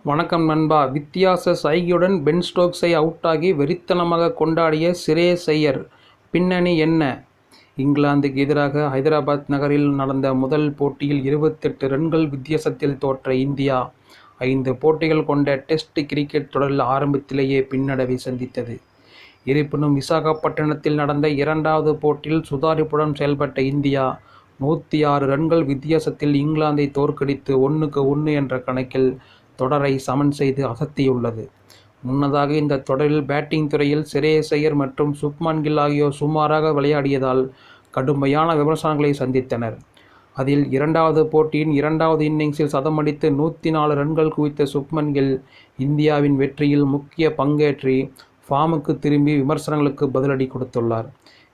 வணக்கம் நண்பா. வித்தியாச சைகையுடன் பென் ஸ்டோக்ஸை அவுட்டாகி வெறித்தனமாக கொண்டாடிய சிரேஸ் ஐயர். பின்னணி என்ன? இங்கிலாந்துக்கு எதிராக ஹைதராபாத் நகரில் நடந்த முதல் போட்டியில் 28 ரன்கள் வித்தியாசத்தில் தோற்ற இந்தியா 5 போட்டிகள் கொண்ட டெஸ்ட் கிரிக்கெட் தொடரில் ஆரம்பத்திலேயே பின்னடைவை சந்தித்தது. இருப்பினும் விசாகப்பட்டினத்தில் நடந்த இரண்டாவது போட்டியில் சுதாரிப்புடன் செயல்பட்ட இந்தியா 106 ரன்கள் வித்தியாசத்தில் இங்கிலாந்தை தோற்கடித்து 1-1 என்ற கணக்கில் தொடரை சமன் செய்து அசத்தியுள்ளது. முன்னதாக இந்த தொடரில் பேட்டிங் துறையில் சிரேஸ் ஐயர் மற்றும் சுப்மன் கில் ஆகியோர் சுமாராக விளையாடியதால் கடுமையான விமர்சனங்களை சந்தித்தனர். அதில் இரண்டாவது போட்டியின் இரண்டாவது இன்னிங்ஸில் சதமடித்து 104 ரன்கள் குவித்த சுப்மன் கில் இந்தியாவின் வெற்றியில் முக்கிய பங்கேற்றி ஃபார்முக்கு திரும்பி விமர்சனங்களுக்கு பதிலடி கொடுத்துள்ளார்.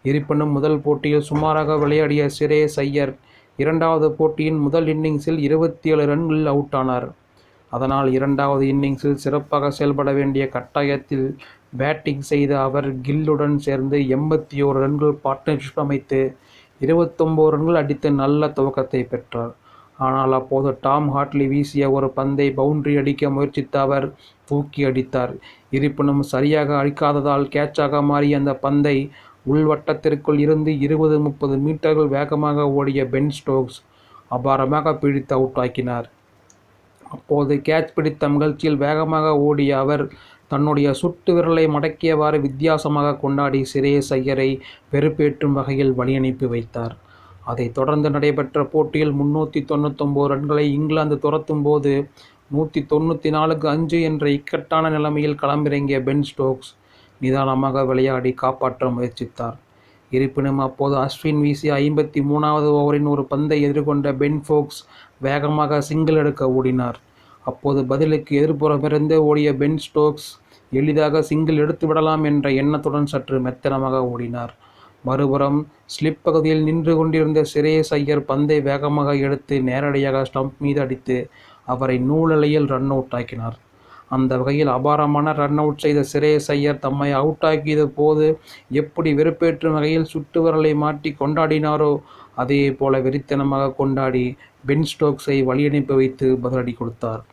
இருப்பினும் முதல் போட்டியில் சுமாராக விளையாடிய சிரேஸ் ஐயர் இரண்டாவது போட்டியின் முதல் இன்னிங்ஸில் 27 ரன்களில் அவுட் ஆனார். அதனால் இரண்டாவது இன்னிங்ஸில் சிறப்பாக செயல்பட வேண்டிய கட்டாயத்தில் பேட்டிங் செய்த அவர் கில்லுடன் சேர்ந்து 81 ரன்கள் பார்ட்னர்ஷிப் அமைத்து 29 ரன்கள் அடித்து நல்ல துவக்கத்தை பெற்றார். ஆனால் அப்போது டாம் ஹாட்லி வீசிய ஒரு பந்தை பவுண்டரி அடிக்க முயற்சித்த அவர் தூக்கி அடித்தார். இருப்பினும் சரியாக அடிக்காததால் கேட்சாக மாறிய அந்த பந்தை உள்வட்டத்திற்குள் இருந்து 20-30 மீட்டர்கள் வேகமாக ஓடிய பென் ஸ்டோக்ஸ் அபாரமாக பிடித்து அவுட் ஆக்கினார். அப்போது கேட்ச் பிடித்த மகிழ்ச்சியில் வேகமாக ஓடிய அவர் தன்னுடைய சுட்டு விரலை மடக்கியவாறு வித்தியாசமாக கொண்டாடி சிரேஸ் ஐயரை வெறுப்பேற்றும் வகையில் வழியனுப்பி வைத்தார். அதைத் தொடர்ந்து நடைபெற்ற போட்டியில் 399 ரன்களை இங்கிலாந்து துரத்தும் போது 194க்கு 5 என்ற இக்கட்டான நிலைமையில் களமிறங்கிய பென் ஸ்டோக்ஸ் நிதானமாக விளையாடி காப்பாற்ற முயற்சித்தார். இருப்பினும் அப்போது அஸ்வின் வீசிய 53வது ஓவரின் ஒரு பந்தை எதிர்கொண்ட பென் ஸ்டோக்ஸ் வேகமாக சிங்கிள் எடுக்க ஓடினார். அப்போது பதிலுக்கு எதிர்ப்புறமிருந்து ஓடிய பென் ஸ்டோக்ஸ் எளிதாக சிங்கிள் எடுத்து விடலாம் என்ற எண்ணத்துடன் சற்று மெத்தனமாக ஓடினார். மறுபுறம் ஸ்லிப் பகுதியில் நின்று கொண்டிருந்த சிரேஸ் ஐயர் பந்தை வேகமாக எடுத்து நேரடியாக ஸ்டம்ப் மீது அடித்து அவரை நூலலையில் ரன் அவுட் ஆக்கினார். அந்த வகையில் அபாரமான ரன் அவுட் செய்த சிரேஸ் ஐயர் தம்மை அவுட் ஆக்கியது போது எப்படி வெறுப்பேற்றும் வகையில் சுட்டு விரலை மாட்டி கொண்டாடினாரோ அதே போல வெறித்தனமாக கொண்டாடி பென் ஸ்டோக்ஸை வழியனுப்பி வைத்து பதிலடி கொடுத்தார்.